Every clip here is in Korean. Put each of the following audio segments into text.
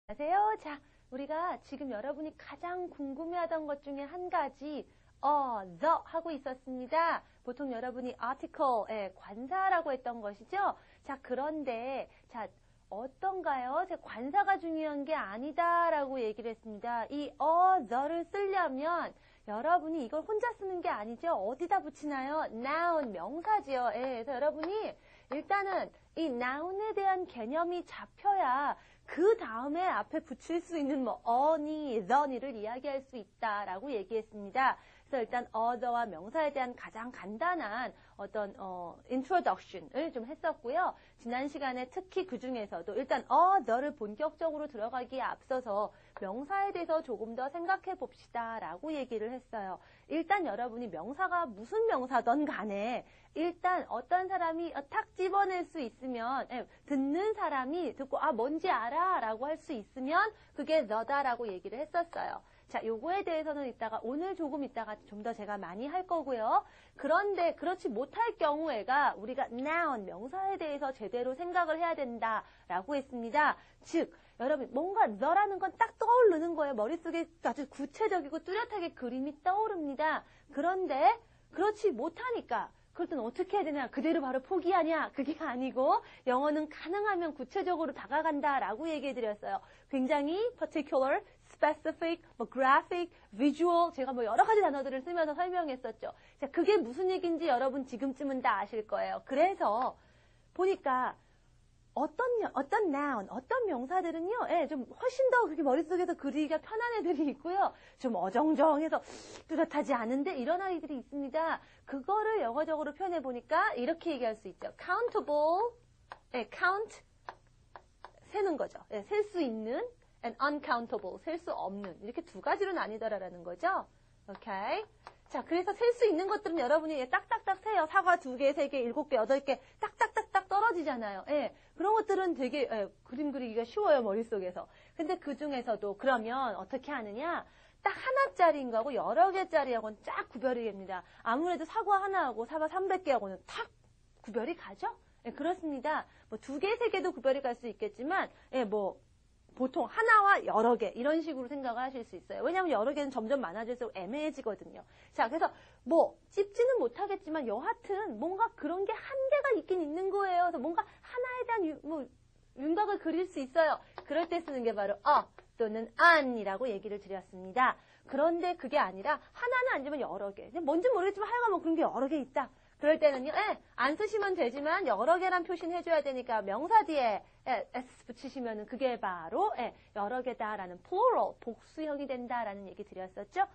안녕하세요. 자, 우리가 지금 여러분이 가장 궁금해하던 것 중에 한 가지 the 하고 있었습니다. 보통 여러분이 article, 관사라고 했던 것이죠. 자, 그런데 자, 어떤가요? 제가 관사가 중요한 게 아니다라고 얘기를 했습니다. 이 the를 쓰려면 여러분이 이걸 혼자 쓰는 게 아니죠. 어디다 붙이나요? noun, 명사지요. 그래서 여러분이 일단은 이 noun에 대한 개념이 잡혀야 그 다음에 앞에 붙일 수 있는 뭐 어니, the니를 이야기할 수 있다라고 얘기했습니다. 그래서 일단 the와 명사에 대한 가장 간단한 어떤 introduction을 좀 했었고요. 지난 시간에 특히 그 중에서도 일단 the를 본격적으로 들어가기에 앞서서 명사에 대해서 조금 더 생각해 봅시다라고 얘기를 했어요. 일단 여러분이 명사가 무슨 명사든 간에 일단 어떤 사람이 탁 집어낼 수 있으면 듣는 사람이 듣고 뭔지 알아 라고 할 수 있으면 그게 너다라고 얘기를 했었어요. 자, 요거에 대해서는 이따가 오늘 조금 이따가 좀 더 제가 많이 할 거고요. 그런데 그렇지 못할 경우에가 우리가 noun, 명사에 대해서 제대로 생각을 해야 된다라고 했습니다. 즉, 여러분 뭔가 너라는 건 딱 떠오르는 거예요. 머릿속에 아주 구체적이고 뚜렷하게 그림이 떠오릅니다. 그런데 그렇지 못하니까 그럴 땐 어떻게 해야 되냐? 그대로 바로 포기하냐? 그게 아니고 영어는 가능하면 구체적으로 다가간다라고 얘기해드렸어요. 굉장히 particular, specific, graphic, visual 제가 여러 가지 단어들을 쓰면서 설명했었죠. 자, 그게 무슨 얘기인지 여러분 지금쯤은 다 아실 거예요. 그래서 보니까 어떤 noun, 어떤 명사들은요, 좀 훨씬 더 그렇게 머릿속에서 그리기가 편한 애들이 있고요. 좀 어정쩡해서 뚜렷하지 않은데 이런 아이들이 있습니다. 그거를 영어적으로 표현해보니까 이렇게 얘기할 수 있죠. countable, count, 세는 거죠. 셀 수 있는, and uncountable, 셀 수 없는. 이렇게 두 가지로 나뉘더라라는 거죠. 오케이. 자, 그래서 셀 수 있는 것들은 여러분이 딱딱딱 세요. 사과 2개, 3개, 7개, 8개 딱딱딱딱 떨어지잖아요. 그런 것들은 되게 그림 그리기가 쉬워요, 머릿속에서. 근데 그 중에서도 그러면 어떻게 하느냐? 딱 하나짜리인 거하고 여러 개짜리하고는 쫙 구별이 됩니다. 아무래도 사과 하나하고 사과 300개하고는 탁 구별이 가죠? 그렇습니다. 2개, 3개도 구별이 갈 수 있겠지만, 보통 하나와 여러 개 이런 식으로 생각을 하실 수 있어요. 왜냐하면 여러 개는 점점 많아질수록 애매해지거든요. 자, 그래서 찝지는 못하겠지만 여하튼 뭔가 그런 게 한계가 있긴 있는 거예요. 그래서 뭔가 하나에 대한 윤곽을 그릴 수 있어요. 그럴 때 쓰는 게 바로 또는 an이라고 얘기를 드렸습니다. 그런데 그게 아니라 하나는 아니지만 여러 개. 뭔지 모르겠지만 하여간 그런 게 여러 개 있다. 그럴 때는요, 안 쓰시면 되지만 여러 개란 표시는 해줘야 되니까 명사 뒤에 s 붙이시면은 그게 바로 여러 개다라는 plural, 복수형이 된다라는 얘기 드렸었죠?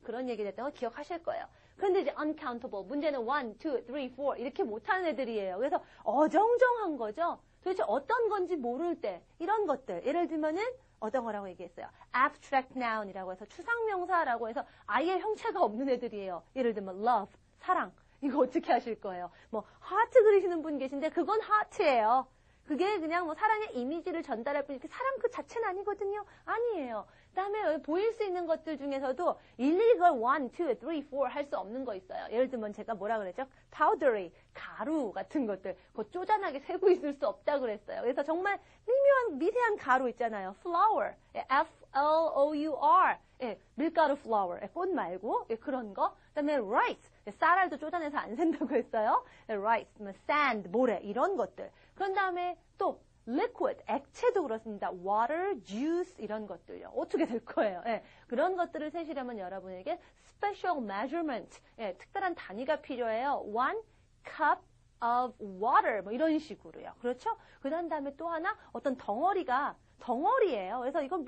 그런 얘기 됐던 거 기억하실 거예요. 그런데 이제 uncountable, 문제는 1, 2, 3, 4 이렇게 못하는 애들이에요. 그래서 어정쩡한 거죠. 도대체 어떤 건지 모를 때 이런 것들, 예를 들면은 어떤 거라고 얘기했어요? abstract noun이라고 해서 추상명사라고 해서 아예 형체가 없는 애들이에요. 예를 들면 love, 사랑. 이거 어떻게 하실 거예요? 하트 그리시는 분 계신데 그건 하트예요. 그게 그냥 사랑의 이미지를 전달할 뿐이지 사랑 그 자체는 아니거든요. 아니에요. 그다음에 보일 수 있는 것들 중에서도 일일이 그걸 1, 2, 3, 4 할 수 없는 거 있어요. 예를 들면 제가 뭐라 그랬죠? powdery, 가루 같은 것들. 그거 쪼잔하게 세고 있을 수 없다고 그랬어요. 그래서 정말 미묘한 미세한 가루 있잖아요. flour, F-L-O-U-R. 밀가루 flour, 꽃 말고 그런 거. 그다음에 rice, 쌀알도 쪼잔해서 안 센다고 했어요. rice, sand, 모래 이런 것들. 그런 다음에 또 liquid, 액체도 그렇습니다. water, juice 이런 것들요. 어떻게 될 거예요? 그런 것들을 세시려면 여러분에게 special measurement, 특별한 단위가 필요해요. 1 cup of water 이런 식으로요. 그렇죠? 그 다음에 또 하나 어떤 덩어리예요. 그래서 이건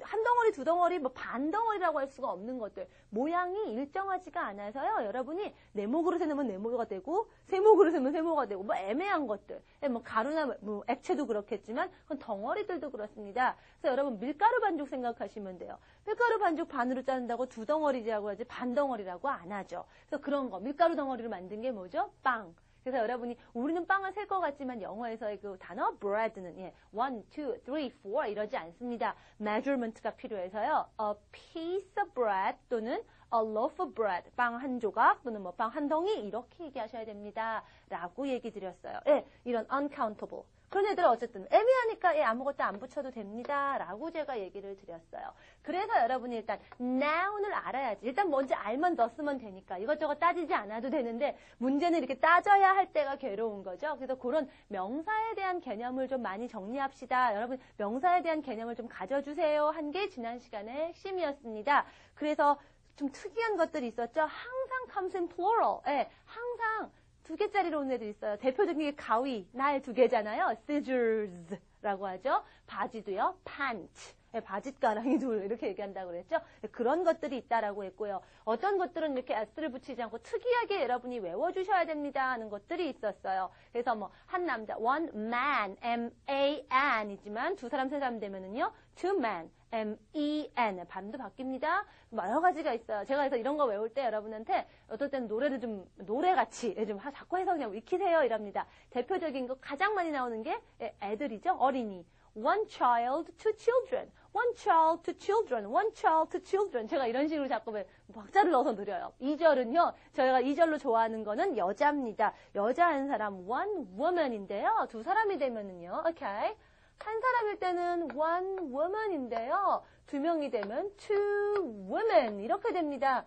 한 덩어리, 두 덩어리, 반 덩어리라고 할 수가 없는 것들. 모양이 일정하지가 않아서요. 여러분이 네모그릇에 넣으면 네모가 되고, 세모그릇에 넣으면 세모가 되고, 애매한 것들. 가루나 액체도 그렇겠지만, 그건 덩어리들도 그렇습니다. 그래서 여러분 밀가루 반죽 생각하시면 돼요. 밀가루 반죽 반으로 자른다고 두 덩어리라고 하지 반 덩어리라고 안 하죠. 그래서 그런 거, 밀가루 덩어리를 만든 게 뭐죠? 빵. 그래서 여러분이 우리는 빵을 셀 것 같지만 영어에서의 그 단어 bread는 1, 2, 3, 4 이러지 않습니다. measurement가 필요해서요. a piece of bread 또는 a loaf of bread 빵 한 조각 또는 빵 한 덩이 이렇게 얘기하셔야 됩니다. 라고 얘기 드렸어요. 이런 uncountable 그런 애들은 어쨌든 애매하니까 아무것도 안 붙여도 됩니다. 라고 제가 얘기를 드렸어요. 그래서 여러분이 일단 noun을 알아야지. 일단 뭔지 알면 넣었으면 되니까 이것저것 따지지 않아도 되는데 문제는 이렇게 따져야 할 때가 괴로운 거죠. 그래서 그런 명사에 대한 개념을 좀 많이 정리합시다. 여러분 명사에 대한 개념을 좀 가져주세요. 한 게 지난 시간의 핵심이었습니다. 그래서 좀 특이한 것들이 있었죠. 항상 comes in plural. 항상 2개짜리로 온 애들이 있어요. 대표적인 게 가위, 날 2개잖아요. scissors라고 하죠. 바지도요. pant. 바짓가랑이 둘 이렇게 얘기한다고 그랬죠. 그런 것들이 있다라고 했고요. 어떤 것들은 이렇게 s를 붙이지 않고 특이하게 여러분이 외워주셔야 됩니다 하는 것들이 있었어요. 그래서 뭐 한 남자, one man, M-A-N 이지만 두 사람, 세 사람 되면은요. two men, M-E-N 발음도 바뀝니다. 여러 가지가 있어요. 제가 그래서 이런 거 외울 때 여러분한테 어떨 때는 노래를 좀 노래같이 좀 자꾸 해서 그냥 익히세요 이랍니다. 대표적인 거 가장 많이 나오는 게 애들이죠. 어린이. One child, two children. One child, two children. One child, two children. 제가 이런 식으로 자꾸 박자를 넣어서 느려요. 2절은요. 저희가 2절로 좋아하는 거는 여자입니다. 여자 한 사람, one woman인데요. 두 사람이 되면은요. Okay. 한 사람일 때는 one woman인데요. 두 명이 되면 two women. 이렇게 됩니다.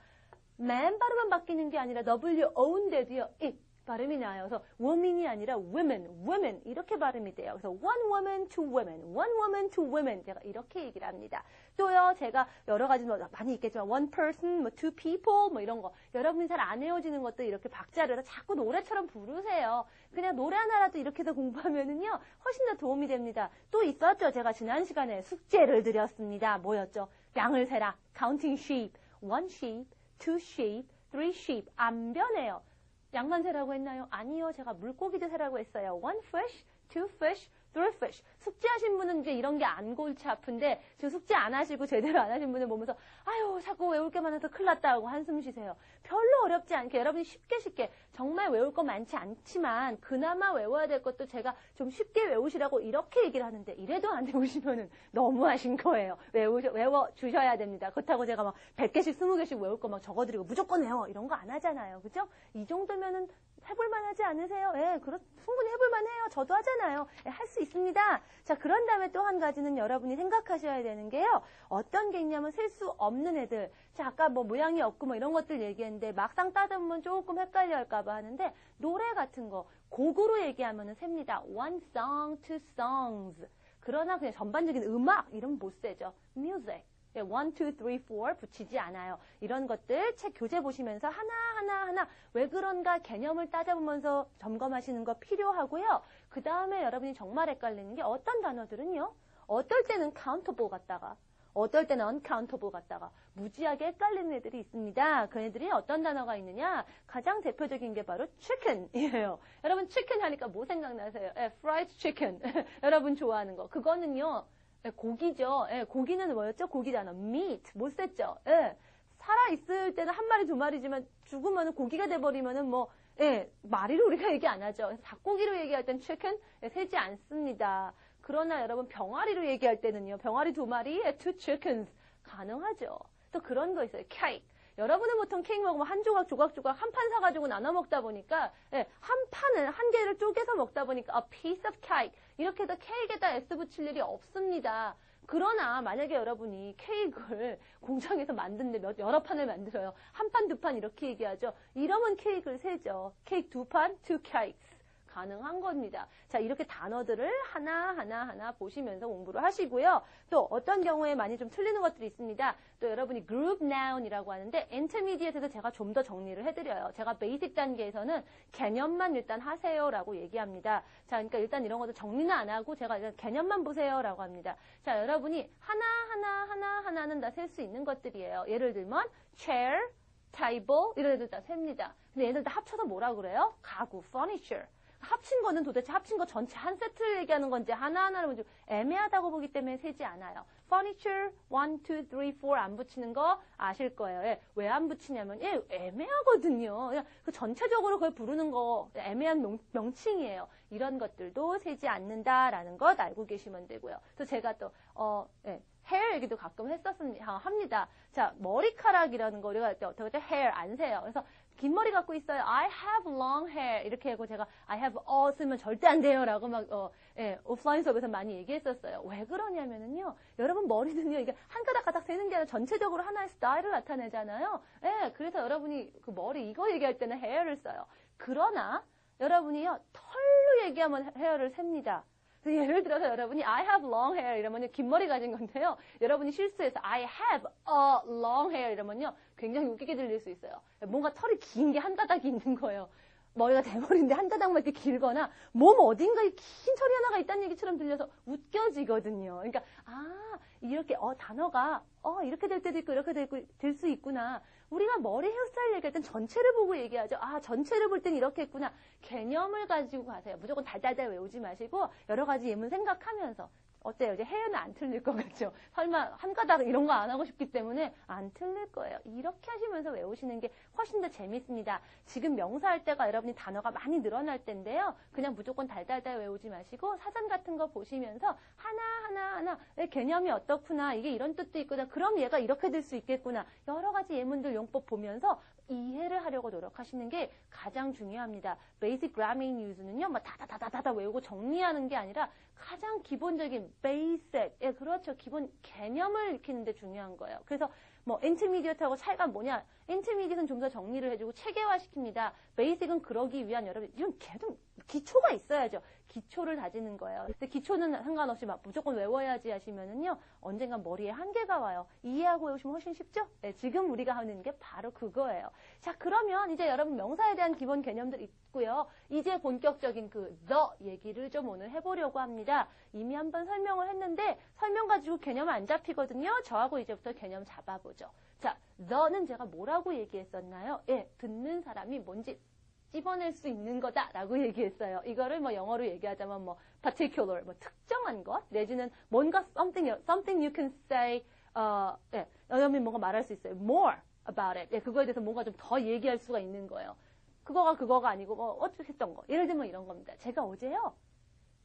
man 발음만 바뀌는 게 아니라 W-O인데도요. it. 발음이 나요. 그래서 woman이 아니라 women 이렇게 발음이 돼요. 그래서 one woman, two women, one woman, two women 제가 이렇게 얘기를 합니다. 또요, 제가 여러 가지 많이 있겠지만 one person, 뭐 two people 뭐 이런 거 여러분이 잘 안 외워지는 것도 이렇게 박자를 자꾸 노래처럼 부르세요. 그냥 노래 하나라도 이렇게 해서 공부하면은요 훨씬 더 도움이 됩니다. 또 있었죠. 제가 지난 시간에 숙제를 드렸습니다. 뭐였죠? 양을 세라. counting sheep, one sheep, two sheep, three sheep 안 변해요. 양만 세라고 했나요? 아니요. 제가 물고기도 세라고 했어요. One fish, two fish, three fish. 숙제하신 분은 이제 이런 게 안 골치 아픈데 지금 숙제 안 하시고 제대로 안 하신 분을 보면서 아유 자꾸 외울 게 많아서 큰일 났다 하고 한숨 쉬세요. 별로 어렵지 않게 여러분이 쉽게 정말 외울 거 많지 않지만 그나마 외워야 될 것도 제가 좀 쉽게 외우시라고 이렇게 얘기를 하는데 이래도 안 외우시면은 너무하신 거예요. 외워주셔야 됩니다. 그렇다고 제가 막 100개씩 20개씩 외울 거 막 적어드리고 무조건 외워 이런 거 안 하잖아요. 그죠? 이 정도면은 해볼만 하지 않으세요? 충분히 해볼만 해요. 저도 하잖아요. 할 수 있습니다. 자, 그런 다음에 또 한 가지는 여러분이 생각하셔야 되는 게요. 어떤 게 있냐면 셀 수 없는 애들. 자, 아까 뭐 모양이 없고 뭐 이런 것들 얘기했는데 막상 따져보면 조금 헷갈려 할까봐 하는데 노래 같은 거 곡으로 얘기하면은 셉니다. One song, two songs. 그러나 그냥 전반적인 음악 이러면 못 세죠. Music. 1, 2, 3, 4 붙이지 않아요. 이런 것들 책 교재 보시면서 하나 왜 그런가 개념을 따져보면서 점검하시는 거 필요하고요. 그 다음에 여러분이 정말 헷갈리는 게 어떤 단어들은요. 어떨 때는 countable 같다가 어떨 때는 uncountable 같다가 무지하게 헷갈리는 애들이 있습니다. 그 애들이 어떤 단어가 있느냐? 가장 대표적인 게 바로 chicken이에요. 여러분 chicken 하니까 뭐 생각나세요? fried chicken. 여러분 좋아하는 거. 그거는요. 고기죠. 고기는 뭐였죠? 고기잖아. meat. 못 셌죠. 살아있을 때는 한 마리, 두 마리지만 죽으면 고기가 돼버리면은 마리로 우리가 얘기 안 하죠. 닭고기로 얘기할 땐 chicken 세지 않습니다. 그러나 여러분 병아리로 얘기할 때는요. 병아리 두 마리에 two chickens 가능하죠. 또 그런 거 있어요. cake. 여러분은 보통 케이크 먹으면 한 조각 한 판 사가지고 나눠 먹다 보니까 한 판을 한 개를 쪼개서 먹다 보니까 a piece of cake 이렇게 해서 케이크에다 S 붙일 일이 없습니다. 그러나 만약에 여러분이 케이크를 공장에서 만드는데 여러 판을 만들어요. 한 판, 두 판 이렇게 얘기하죠. 이러면 케이크를 세죠. 케이크 두 판, two cakes. 가능한 겁니다. 자, 이렇게 단어들을 하나 보시면서 공부를 하시고요. 또 어떤 경우에 많이 좀 틀리는 것들이 있습니다. 또 여러분이 group noun이라고 하는데 intermediate에서 제가 좀 더 정리를 해드려요. 제가 베이직 단계에서는 개념만 일단 하세요라고 얘기합니다. 자, 그러니까 일단 이런 것도 정리는 안 하고 제가 일단 개념만 보세요라고 합니다. 자, 여러분이 하나는 다 셀 수 있는 것들이에요. 예를 들면 chair, table 이런 애들 다 셉니다. 근데 얘들 다 합쳐서 뭐라 그래요? 가구, furniture. 합친 거는 도대체 합친 거 전체 한 세트를 얘기하는 건지 하나하나를 좀 애매하다고 보기 때문에 세지 않아요. furniture 1, 2, 3, 4 안 붙이는 거 아실 거예요. 왜 안 붙이냐면 애매하거든요. 그냥 그 전체적으로 그걸 부르는 거 애매한 명칭이에요. 이런 것들도 세지 않는다라는 것 알고 계시면 되고요. 또 제가 또 hair 얘기도 가끔 합니다. 자, 머리카락이라는 거 우리가 어떻게 하죠? hair 안 세요. 그래서 긴 머리 갖고 있어요. I have long hair. 이렇게 하고 제가 I have 쓰면 절대 안 돼요. 라고 막, 오프라인 수업에서 많이 얘기했었어요. 왜 그러냐면은요. 여러분 머리는요. 이게 한 가닥가닥 세는 게 아니라 전체적으로 하나의 스타일을 나타내잖아요. 예, 그래서 여러분이 그 머리 이거 얘기할 때는 hair를 써요. 그러나 여러분이요. 털로 얘기하면 hair를 셉니다. 예를 들어서 여러분이 I have long hair 이러면요. 긴 머리 가진 건데요. 여러분이 실수해서 I have a long hair 이러면요. 굉장히 웃기게 들릴 수 있어요. 뭔가 털이 긴 게 한 가닥이 있는 거예요. 머리가 대머리인데 한 가닥만 이렇게 길거나 몸 어딘가에 긴 털이 하나가 있다는 얘기처럼 들려서 웃겨지거든요. 그러니까 이렇게 단어가 이렇게 될 때도 있고 이렇게 될 수 있구나. 우리가 머리 헤어스타일 얘기할 땐 전체를 보고 얘기하죠. 전체를 볼 땐 이렇게 했구나. 개념을 가지고 가세요. 무조건 달달달 외우지 마시고 여러 가지 예문 생각하면서. 어때요? 이제 헤어는 안 틀릴 것 같죠? 설마 한 가닥 이런 거 안 하고 싶기 때문에 안 틀릴 거예요. 이렇게 하시면서 외우시는 게 훨씬 더 재밌습니다. 지금 명사할 때가 여러분이 단어가 많이 늘어날 때인데요. 그냥 무조건 달달달 외우지 마시고 사전 같은 거 보시면서 하나 개념이 어떻구나. 이게 이런 뜻도 있구나. 그럼 얘가 이렇게 될 수 있겠구나. 여러 가지 예문들 용법 보면서 이해를 하려고 노력하시는 게 가장 중요합니다. Basic Grammar News는요, 막 다다다다다 외우고 정리하는 게 아니라 가장 기본적인 basic, 예, 그렇죠. 기본 개념을 익히는 데 중요한 거예요. 그래서 뭐 intermediate하고 차이가 뭐냐? intermediate는 좀 더 정리를 해주고 체계화시킵니다. basic은 그러기 위한 여러분 이런 기초가 있어야죠. 기초를 다지는 거예요. 근데 기초는 상관없이 막 무조건 외워야지 하시면은요 언젠간 머리에 한계가 와요. 이해하고 외우시면 훨씬 쉽죠? 네, 지금 우리가 하는 게 바로 그거예요. 자, 그러면 이제 여러분 명사에 대한 기본 개념들 있고요. 이제 본격적인 그 the 얘기를 좀 오늘 해보려고 합니다. 이미 한번 설명을 했는데 설명 가지고 개념 안 잡히거든요. 저하고 이제부터 개념 잡아보죠. 자, the는 제가 뭐라고 얘기했었나요? 예, 듣는 사람이 뭔지 찝어낼 수 있는 거다라고 얘기했어요. 이거를 뭐 영어로 얘기하자면 뭐 particular, 뭐 특정한 것 내지는 뭔가 something you can say, 예, 여러분이 뭔가 말할 수 있어요. more about it. 예, 그거에 대해서 뭔가 좀 더 얘기할 수가 있는 거예요. 그거가 아니고 뭐 어떻게 했던 거. 예를 들면 이런 겁니다. 제가 어제요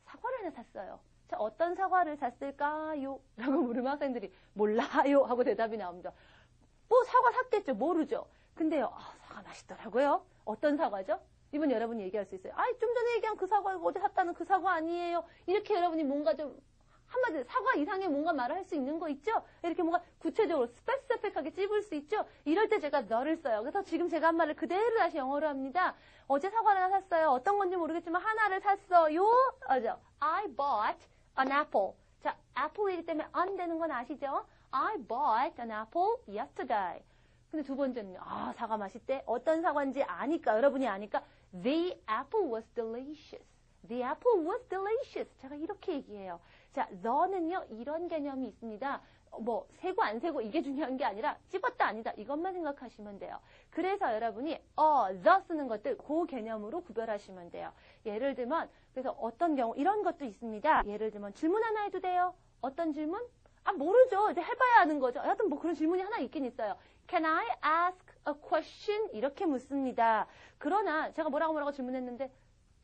사과를 하나 샀어요. 자, 어떤 사과를 샀을까요? 라고 물으면 학생들이 몰라요 하고 대답이 나옵니다. 뭐 사과 샀겠죠. 모르죠. 근데요. 사과 맛있더라고요. 어떤 사과죠? 이번 여러분이 얘기할 수 있어요. 좀 전에 얘기한 그 사과, 어제 샀다는 그 사과 아니에요. 이렇게 여러분이 뭔가 좀 한마디로 사과 이상의 뭔가 말을 할 수 있는 거 있죠? 이렇게 뭔가 구체적으로 스페시픽하게 찝을 수 있죠? 이럴 때 제가 너를 써요. 그래서 지금 제가 한 말을 그대로 다시 영어로 합니다. 어제 사과를 하나 샀어요. 어떤 건지 모르겠지만 하나를 샀어요. 맞죠? I bought an apple. 자, apple이기 때문에 an 되는 건 아시죠? I bought an apple yesterday. 근데 두 번째는요. 사과 맛있대. 어떤 사과인지 아니까, 여러분이 아니까 The apple was delicious. The apple was delicious. 제가 이렇게 얘기해요. 자, the는요. 이런 개념이 있습니다. 뭐 세고 안 세고 이게 중요한 게 아니라 찝었다 아니다. 이것만 생각하시면 돼요. 그래서 여러분이 the 쓰는 것들 그 개념으로 구별하시면 돼요. 예를 들면 그래서 어떤 경우 이런 것도 있습니다. 예를 들면 질문 하나 해도 돼요. 어떤 질문? 모르죠. 이제 해봐야 하는 거죠. 여하튼 뭐 그런 질문이 하나 있긴 있어요. Can I ask a question? 이렇게 묻습니다. 그러나 제가 뭐라고 질문했는데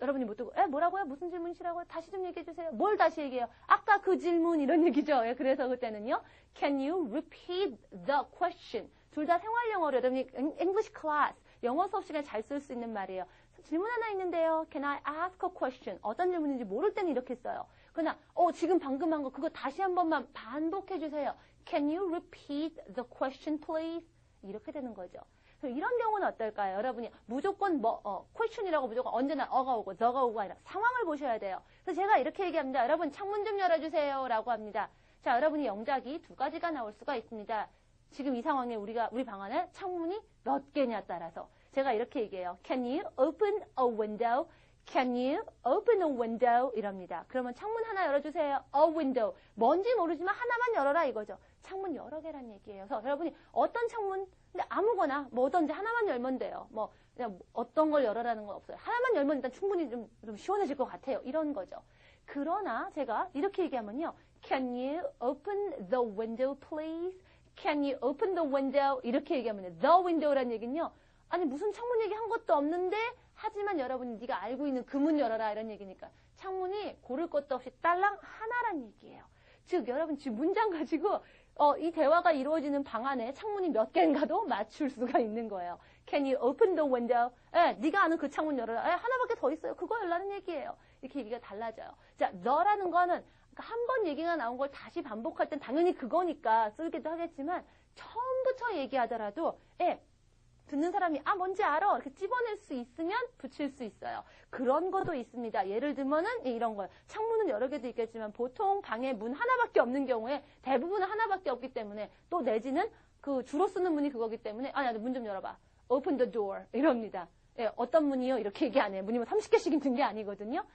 여러분이 못 듣고 뭐라고요? 무슨 질문이시라고요? 다시 좀 얘기해 주세요. 뭘 다시 얘기해요? 아까 그 질문 이런 얘기죠. 그래서 그때는요. Can you repeat the question? 둘 다 생활 영어로 여러분이 English class 영어 수업 시간에 잘 쓸 수 있는 말이에요. 질문 하나 있는데요. Can I ask a question? 어떤 질문인지 모를 때는 이렇게 써요. 그러나 지금 방금 한 거 그거 다시 한 번만 반복해 주세요. Can you repeat the question please? 이렇게 되는 거죠. 이런 경우는 어떨까요? 여러분이 무조건 question이라고 무조건 언제나 어가 오고 the가 오고 아니라 상황을 보셔야 돼요. 그래서 제가 이렇게 얘기합니다. 여러분 창문 좀 열어주세요 라고 합니다. 자, 여러분이 영작이 두 가지가 나올 수가 있습니다. 지금 이 상황에 우리 방 안에 창문이 몇 개냐 따라서 제가 이렇게 얘기해요. Can you open a window? Can you open a window? 이럽니다. 그러면 창문 하나 열어주세요. A window. 뭔지 모르지만 하나만 열어라 이거죠. 창문 여러 개란 얘기예요. 그래서 여러분이 어떤 창문, 근데 아무거나 뭐든지 하나만 열면 돼요. 그냥 어떤 걸 열어라는 건 없어요. 하나만 열면 일단 충분히 좀 시원해질 것 같아요. 이런 거죠. 그러나 제가 이렇게 얘기하면요. Can you open the window please? Can you open the window? 이렇게 얘기하면 the window란 얘기는요. 아니 무슨 창문 얘기 한 것도 없는데 하지만 여러분이 네가 알고 있는 그 문 열어라 이런 얘기니까 창문이 고를 것도 없이 딸랑 하나란 얘기예요. 즉 여러분 지금 문장 가지고 이 대화가 이루어지는 방 안에 창문이 몇 개인가도 맞출 수가 있는 거예요. Can you open the window? 네가 아는 그 창문 열어라. 하나밖에 더 있어요. 그거 열라는 얘기예요. 이렇게 얘기가 달라져요. 자, 너라는 거는 한 번 얘기가 나온 걸 다시 반복할 땐 당연히 그거니까 쓰기도 하겠지만 처음부터 얘기하더라도 듣는 사람이 뭔지 알아 이렇게 찝어낼 수 있으면 붙일 수 있어요. 그런 것도 있습니다. 예를 들면은 이런 거예요. 창문은 여러 개도 있겠지만 보통 방에 문 하나밖에 없는 경우에 대부분은 하나밖에 없기 때문에 또 내지는 그 주로 쓰는 문이 그거기 때문에 야, 문 좀 열어봐. Open the door 이럽니다. 어떤 문이요? 이렇게 얘기 안 해요. 문이 뭐 30개씩 있는 게 아니거든요.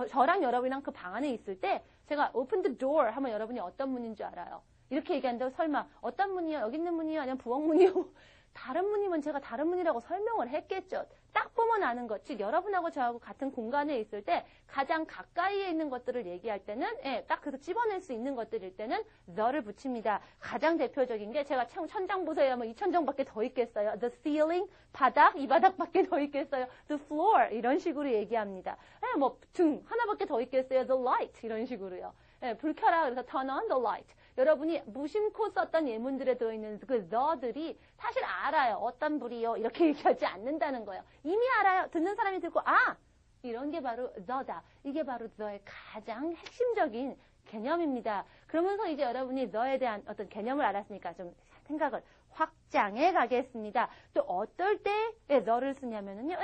저랑 여러분이랑 그 방 안에 있을 때 제가 open the door 하면 여러분이 어떤 문인 줄 알아요. 이렇게 얘기한다고 설마 어떤 문이요? 여기 있는 문이요? 아니면 부엌문이요? 다른 문이면 제가 다른 문이라고 설명을 했겠죠. 딱 보면 아는 것. 즉 여러분하고 저하고 같은 공간에 있을 때 가장 가까이에 있는 것들을 얘기할 때는 딱 그래서 집어낼 수 있는 것들일 때는 the를 붙입니다. 가장 대표적인 게 제가 천장 보세요 하면 이 천장밖에 더 있겠어요. The ceiling, 바닥, 이 바닥밖에 더 있겠어요. The floor 이런 식으로 얘기합니다. 뭐 등 하나밖에 더 있겠어요. The light 이런 식으로요. 불 켜라 그래서 turn on the light. 여러분이 무심코 썼던 예문들에 들어있는 그 the들이 사실 알아요. 어떤 불이요. 이렇게 얘기하지 않는다는 거예요. 이미 알아요. 듣는 사람이 듣고 이런 게 바로 the다. 이게 바로 the의 가장 핵심적인 개념입니다. 그러면서 이제 여러분이 the에 대한 어떤 개념을 알았으니까 좀 생각을 확장해 가겠습니다. 또 어떨 때 the를 쓰냐면은요.